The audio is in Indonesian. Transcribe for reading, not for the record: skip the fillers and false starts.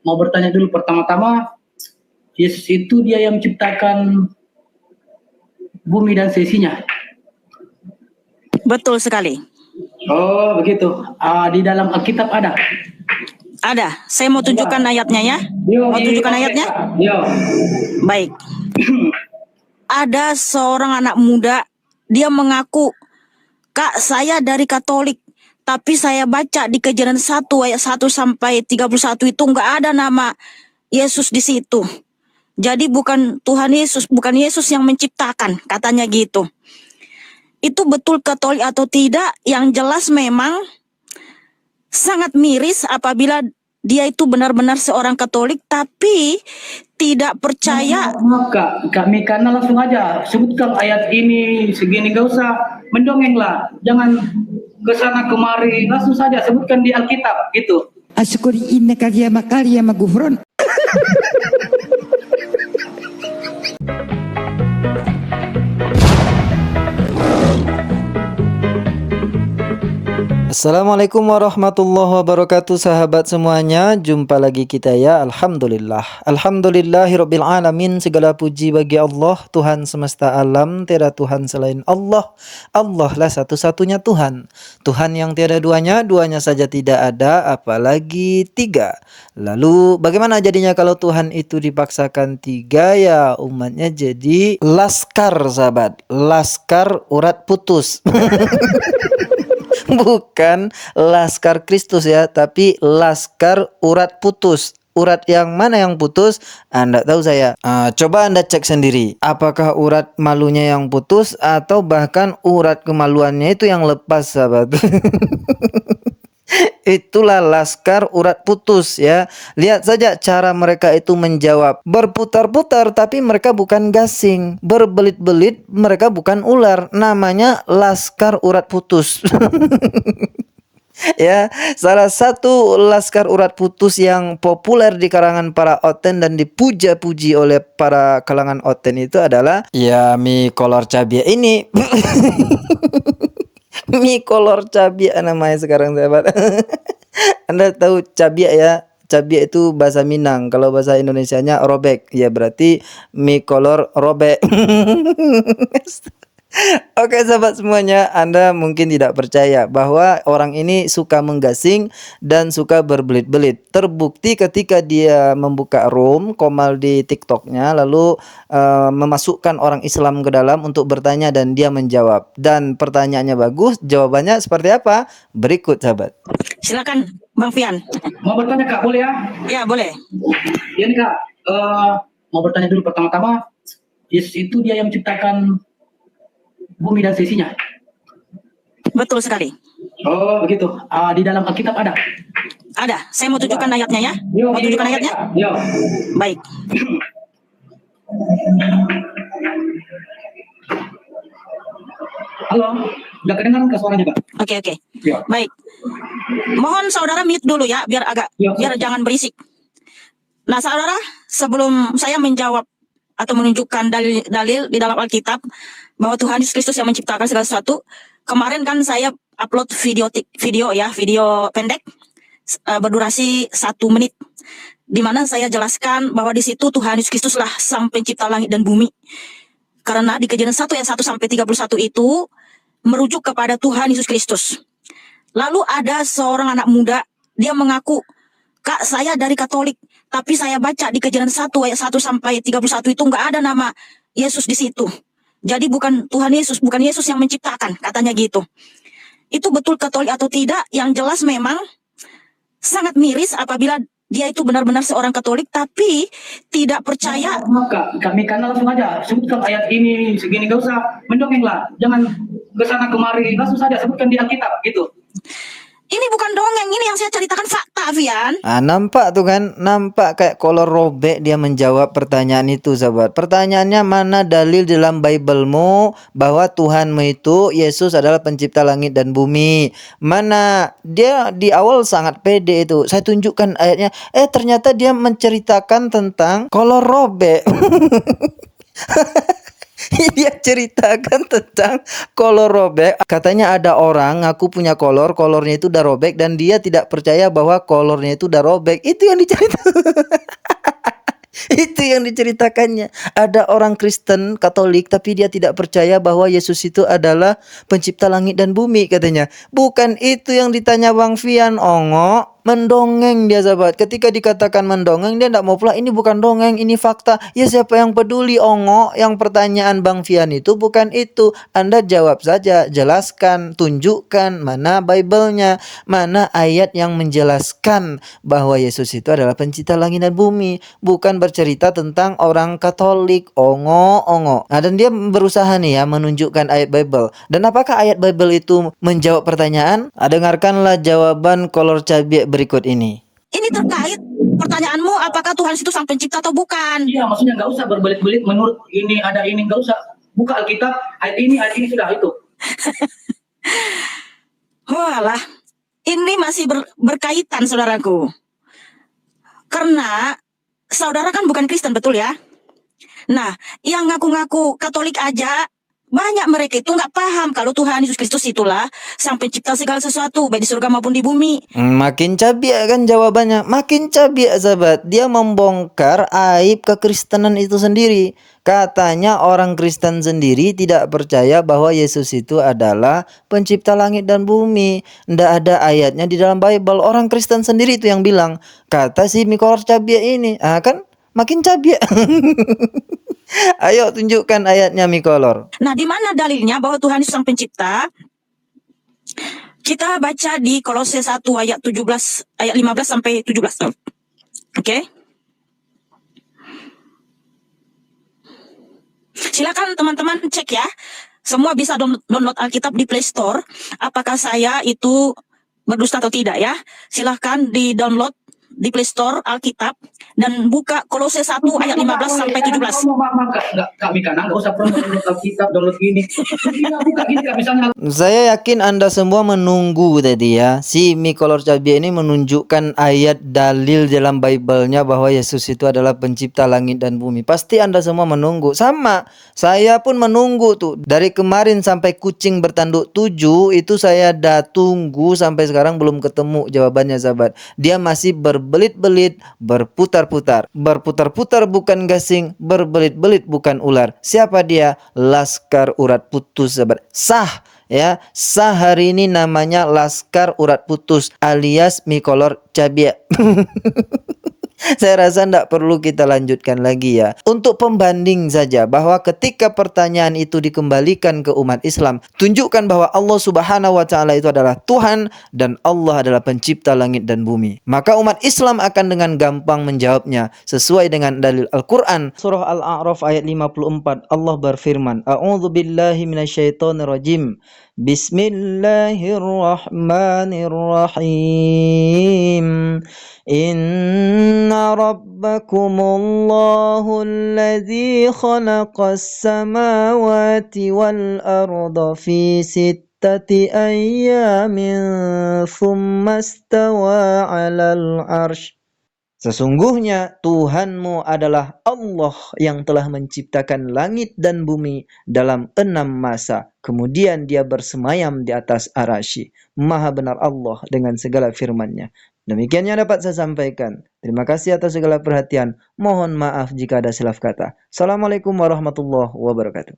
mau bertanya dulu pertama-tama, Yesus itu dia yang menciptakan bumi dan seisinya? Betul sekali. Oh begitu. Di dalam Alkitab ada? Ada. Saya mau tunjukkan ayatnya ya. Yo, Mau tunjukkan ayatnya? Yo. Baik. Ada seorang anak muda, dia mengaku, "Kak, saya dari Katolik, tapi saya baca di Kejadian 1 ayat 1 sampai 31 itu nggak ada nama Yesus di situ. Jadi bukan Tuhan Yesus, bukan Yesus yang menciptakan," katanya gitu. Itu betul Katolik atau tidak? Yang jelas memang sangat miris apabila dia itu benar-benar seorang Katolik tapi tidak percaya. Kak Mika, langsung aja sebutkan ayat ini segini, gak usah mendongeng lah, jangan kesana kemari, langsung saja sebutkan di Alkitab gitu. Asyukuri inna kagiyama kaliyama gufron. Assalamualaikum warahmatullahi wabarakatuh, sahabat semuanya. Jumpa lagi kita ya. Alhamdulillahirabbil alamin. Segala puji bagi Allah, Tuhan semesta alam. Tiada Tuhan selain Allah. Allah lah satu-satunya Tuhan. Tuhan yang tiada duanya, duanya saja tidak ada, apalagi tiga. Lalu bagaimana jadinya kalau Tuhan itu dipaksakan tiga? Ya umatnya jadi laskar, sahabat. Laskar urat putus. Bukan Laskar Kristus ya, tapi Laskar urat putus. Urat yang mana yang putus? Anda tahu saya. Coba Anda cek sendiri. Apakah urat malunya yang putus atau bahkan urat kemaluannya itu yang lepas, sahabat? Itulah laskar urat putus ya. Lihat saja cara mereka itu menjawab. Berputar-putar tapi mereka bukan gasing. Berbelit-belit mereka bukan ular. Namanya laskar urat putus. Ya, salah satu laskar urat putus yang populer di kalangan para oten dan dipuja-puji oleh para kalangan oten itu adalah ya mie kolor cabai ini. Mie kolor cabai namanya sekarang, sahabat. Anda tahu cabai ya? Cabai itu bahasa Minang. Kalau bahasa Indonesianya robek. Ya berarti mie kolor robek. Oke sahabat semuanya, Anda mungkin tidak percaya bahwa orang ini suka menggasing dan suka berbelit-belit. Terbukti ketika dia membuka room komal di TikToknya, lalu memasukkan orang Islam ke dalam untuk bertanya dan dia menjawab. Dan pertanyaannya bagus, jawabannya seperti apa? Berikut sahabat. Silakan Bang Fian. Mau bertanya Kak, boleh ya? Ya boleh. Ini Kak, mau bertanya dulu pertama-tama, Yesus itu dia yang menciptakan bumi dan seisinya? Betul sekali. Oh begitu. Di dalam Alkitab ada? Ada. Saya mau tunjukkan ayatnya ya. Mau tunjukkan ayatnya? Yo. Baik. Halo, udah kedengaran ke suaranya Kak? Oke. Yo. Baik. Mohon saudara mute dulu ya, biar jangan berisik. Nah saudara, sebelum saya menjawab atau menunjukkan dalil di dalam Alkitab bahwa Tuhan Yesus Kristus yang menciptakan segala sesuatu, kemarin kan saya upload video pendek berdurasi 1 menit, di mana saya jelaskan bahwa di situ Tuhan Yesus Kristus lah sang pencipta langit dan bumi. Karena di Kejadian 1 ayat 1 sampai 31 itu merujuk kepada Tuhan Yesus Kristus. Lalu ada seorang anak muda, dia mengaku, "Kak, saya dari Katolik, tapi saya baca di Kejadian 1 ayat 1 sampai 31 itu nggak ada nama Yesus di situ. Jadi bukan Tuhan Yesus, bukan Yesus yang menciptakan," katanya gitu. Itu betul Katolik atau tidak? Yang jelas memang sangat miris apabila dia itu benar-benar seorang Katolik tapi tidak percaya. Kak Mika, langsung aja sebutkan ayat ini segini, gak usah mendongeng lah, jangan kesana kemari, langsung saja sebutkan di Alkitab gitu. Ini bukan dongeng, ini yang saya ceritakan fakta, Fian. Nampak tuh kan, nampak kayak kolor robek dia menjawab pertanyaan itu, sahabat. Pertanyaannya, mana dalil dalam Biblemu bahwa Tuhanmu itu Yesus adalah pencipta langit dan bumi? Mana? Dia di awal sangat pede itu. Saya tunjukkan ayatnya. Ternyata dia menceritakan tentang kolor robek. Dia ceritakan tentang kolor robek. Katanya ada orang ngaku punya kolornya itu udah robek dan dia tidak percaya bahwa kolornya itu udah robek. Itu yang diceritakan. Itu yang diceritakannya. Ada orang Kristen Katolik tapi dia tidak percaya bahwa Yesus itu adalah pencipta langit dan bumi katanya. Bukan itu yang ditanya Bang Fian, Ongo. Mendongeng dia sahabat. Ketika dikatakan mendongeng dia tidak mau pula. Ini bukan dongeng, ini fakta. Ya siapa yang peduli Ongo? Yang pertanyaan Bang Fian itu bukan itu. Anda jawab saja, jelaskan, tunjukkan mana Bible-nya, mana ayat yang menjelaskan bahwa Yesus itu adalah pencipta langit dan bumi. Bukan bercerita tentang orang Katolik. Ongo. Nah, dan dia berusaha nih ya menunjukkan ayat Bible. Dan apakah ayat Bible itu menjawab pertanyaan? Dengarkanlah jawaban kolor cabai berikut ini. Ini terkait pertanyaanmu, apakah Tuhan itu sang pencipta atau bukan? Iya, maksudnya nggak usah berbelit-belit menurut ini ada ini, nggak usah buka Alkitab ayat ini sudah itu. Walah, ini masih berkaitan saudaraku. Karena saudara kan bukan Kristen, betul ya? Nah, yang ngaku-ngaku Katolik aja, banyak mereka itu nggak paham kalau Tuhan Yesus Kristus itulah sang pencipta segala sesuatu, baik di surga maupun di bumi. Makin cabiak kan jawabannya. Makin cabiak sahabat. Dia membongkar aib kekristenan itu sendiri. Katanya orang Kristen sendiri tidak percaya bahwa Yesus itu adalah pencipta langit dan bumi. Nggak ada ayatnya di dalam Bible. Orang Kristen sendiri itu yang bilang. Kata si Mikolor cabiak ini. Kan makin cabiak. Ayo tunjukkan ayatnya Mikolor. Nah, di mana dalilnya bahwa Tuhan itu sang pencipta? Kita baca di Kolose 1 ayat 17, ayat 15 sampai 17. Oke. Silakan teman-teman cek ya. Semua bisa download Alkitab di Play Store. Apakah saya itu berdusta atau tidak ya? Silakan di-download di Play Store Alkitab dan buka Kolose 1 ayat 15 sampai 17. Kak Mika, nggak usah download Alkitab, download gini. Buka gini Kak, misalnya. Saya yakin Anda semua menunggu tadi ya. Si Mikolor Cabai ini menunjukkan ayat dalil dalam Bible-nya bahwa Yesus itu adalah pencipta langit dan bumi. Pasti Anda semua menunggu. Sama, saya pun menunggu tuh. Dari kemarin sampai kucing bertanduk 7 itu saya dah tunggu sampai sekarang belum ketemu jawabannya sahabat. Dia masih berbelit-belit, berputar-putar. Berputar-putar bukan gasing, berbelit-belit bukan ular. Siapa dia? Laskar Urat Putus sahabat. Sah ya, sah hari ini namanya Laskar Urat Putus alias Mikolor Cabai. Saya rasa tidak perlu kita lanjutkan lagi ya. Untuk pembanding saja bahwa ketika pertanyaan itu dikembalikan ke umat Islam, tunjukkan bahwa Allah Subhanahu wa taala itu adalah Tuhan dan Allah adalah pencipta langit dan bumi. Maka umat Islam akan dengan gampang menjawabnya sesuai dengan dalil Al-Qur'an. Surah Al-A'raf ayat 54 Allah berfirman, A'udzubillahi minasyaitonirrajim. Bismillahirrahmanirrahim. Inna rabbakumullahu alladzi khalaqas samawati wal arda fi sittati ayyamin thumma istawa 'alal 'arsy. Sesungguhnya Tuhanmu adalah Allah yang telah menciptakan langit dan bumi dalam 6 masa. Kemudian dia bersemayam di atas arasy. Maha benar Allah dengan segala firman-Nya. Demikian yang dapat saya sampaikan. Terima kasih atas segala perhatian. Mohon maaf jika ada silap kata. Assalamualaikum warahmatullahi wabarakatuh.